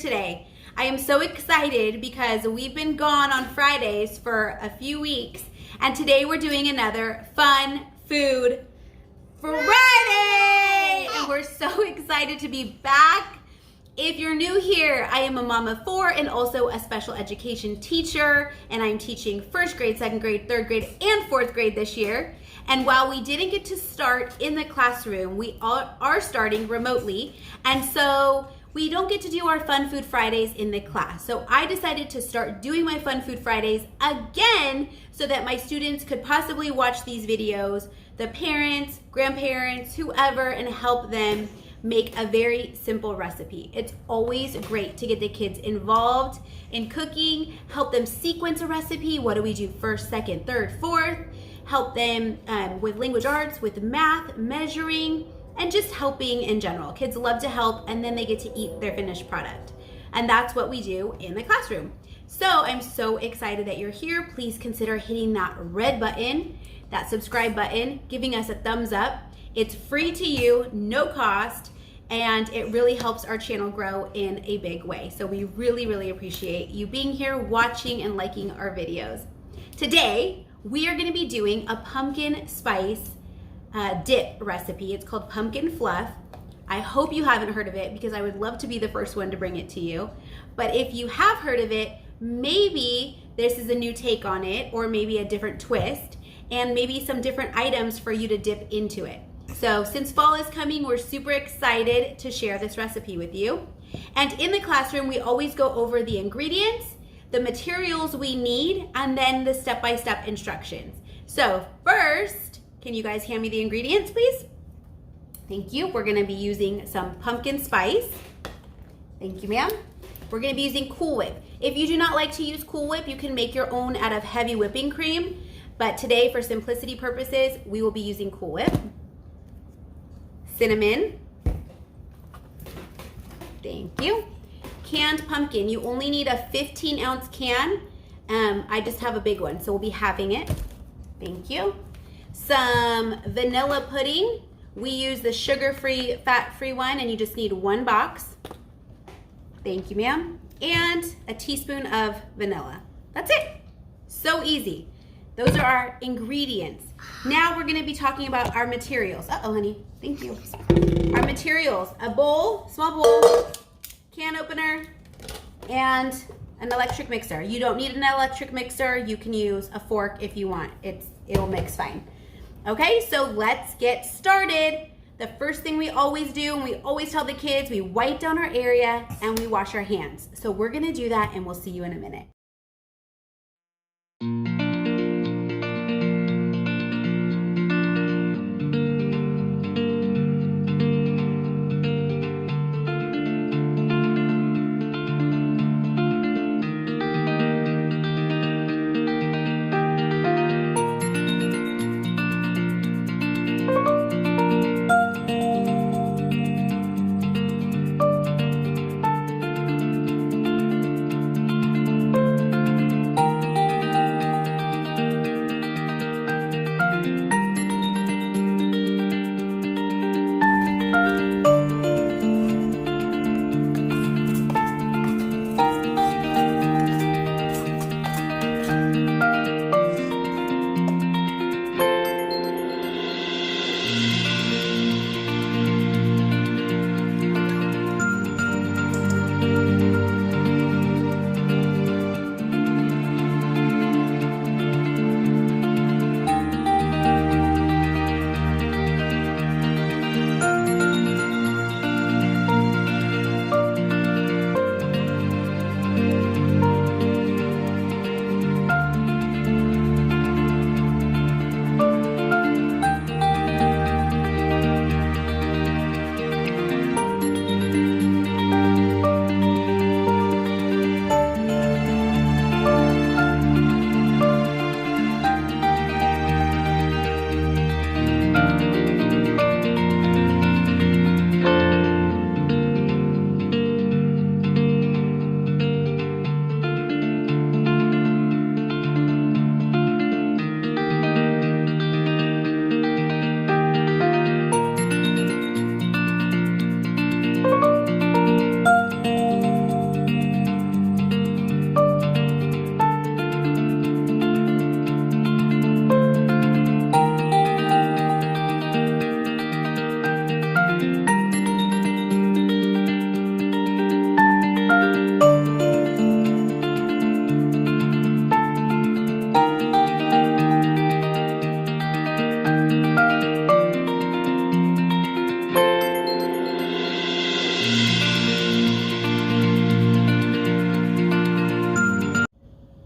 today. I am so excited because we've been gone on Fridays for a few weeks, and today we're doing another Fun Food Friday! And we're so excited to be back. If you're new here, I am a mom of 4 and also a special education teacher, and I'm teaching 1st grade, 2nd grade, 3rd grade, and 4th grade this year. And while we didn't get to start in the classroom, we are starting remotely, and so we don't get to do our Fun Food Fridays in the class. So I decided to start doing my Fun Food Fridays again so that my students could possibly watch these videos, the parents, grandparents, whoever, and help them make a very simple recipe. It's always great to get the kids involved in cooking, help them sequence a recipe. What do we do first, second, third, fourth? Help them with language arts, with math, measuring, and just helping in general. Kids love to help, and then they get to eat their finished product. And that's what we do in the classroom. So I'm so excited that you're here. Please consider hitting that red button, that subscribe button, giving us a thumbs up. It's free to you, no cost, and it really helps our channel grow in a big way. So we really, really appreciate you being here, watching, and liking our videos. Today, we are gonna be doing a pumpkin spice dip recipe. It's called pumpkin fluff. I hope you haven't heard of it because I would love to be the first one to bring it to you. But if you have heard of it, maybe this is a new take on it, or maybe a different twist, and maybe some different items for you to dip into it. So since fall is coming, we're super excited to share this recipe with you. And in the classroom, we always go over the ingredients, the materials we need, and then the step-by-step instructions. So first, can you guys hand me the ingredients, please? Thank you. We're gonna be using some pumpkin spice. Thank you, ma'am. We're gonna be using Cool Whip. If you do not like to use Cool Whip, you can make your own out of heavy whipping cream. But today, for simplicity purposes, we will be using Cool Whip. Cinnamon. Thank you. Canned pumpkin. You only need a 15-ounce can. I just have a big one, so we'll be having it. Thank you. Some vanilla pudding. We use the sugar-free, fat-free one, and you just need 1 box. Thank you, ma'am. And a teaspoon of vanilla. That's it. So easy. Those are our ingredients. Now we're gonna be talking about our materials. Uh-oh, honey. Thank you. Our materials. A bowl, small bowl, can opener, and an electric mixer. You don't need an electric mixer. You can use a fork if you want. It'll mix fine. Okay, so let's get started. The first thing we always do, and we always tell the kids, we wipe down our area and we wash our hands. So we're gonna do that, and we'll see you in a minute.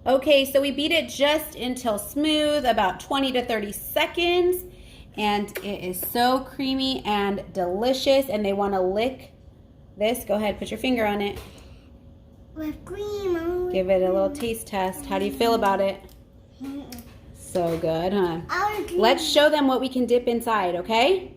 Okay, so we beat it just until smooth, about 20 to 30 seconds. And it is so creamy and delicious. And they want to lick this. Go ahead, put your finger on it. With cream. Give it a little taste test. How do you feel about it? So good, huh? Let's show them what we can dip inside, okay?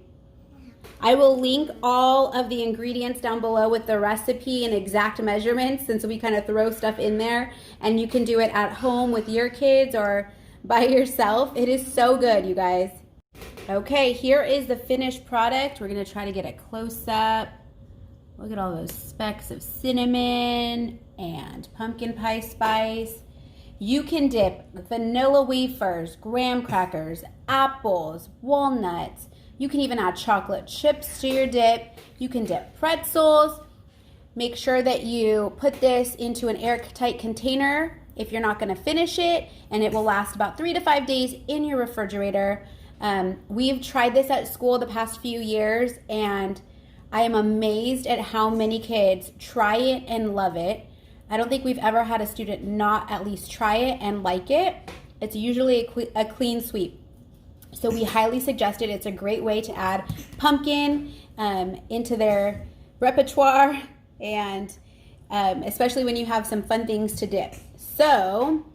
I will link all of the ingredients down below with the recipe and exact measurements, since we kind of throw stuff in there, and you can do it at home with your kids or by yourself. It is so good, you guys. Okay, here is the finished product. We're gonna try to get a close up. Look at all those specks of cinnamon and pumpkin pie spice. You can dip vanilla wafers, graham crackers, apples, walnuts. You can even add chocolate chips to your dip. You can dip pretzels. Make sure that you put this into an airtight container if you're not gonna finish it, and it will last about 3 to 5 days in your refrigerator. We've tried this at school the past few years, and I am amazed at how many kids try it and love it. I don't think we've ever had a student not at least try it and like it. It's usually a clean sweep. So we highly suggest it. It's a great way to add pumpkin into their repertoire, and especially when you have some fun things to dip. So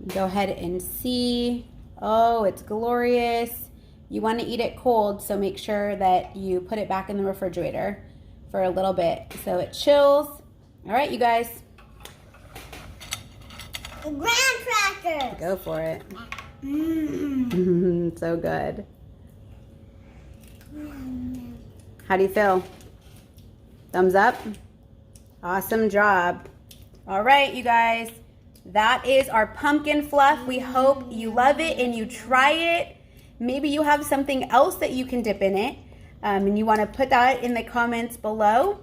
go ahead and see. Oh, it's glorious. You want to eat it cold, so make sure that you put it back in the refrigerator for a little bit so it chills. All right, you guys. Graham crackers. Go for it. So good. How do you feel? Thumbs up? Awesome job. All right, you guys. That is our pumpkin fluff. We hope you love it and you try it. Maybe you have something else that you can dip in it, and you want to put that in the comments below.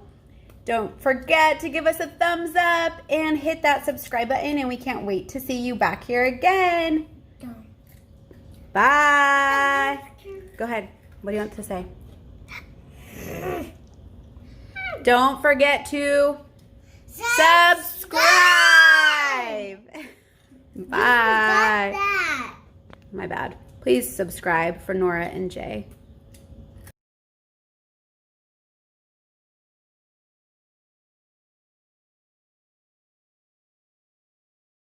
Don't forget to give us a thumbs up and hit that subscribe button, and we can't wait to see you back here again. Bye. Go ahead. What do you want to say? Don't forget to subscribe. Bye. My bad. Please subscribe for Nora and Jay.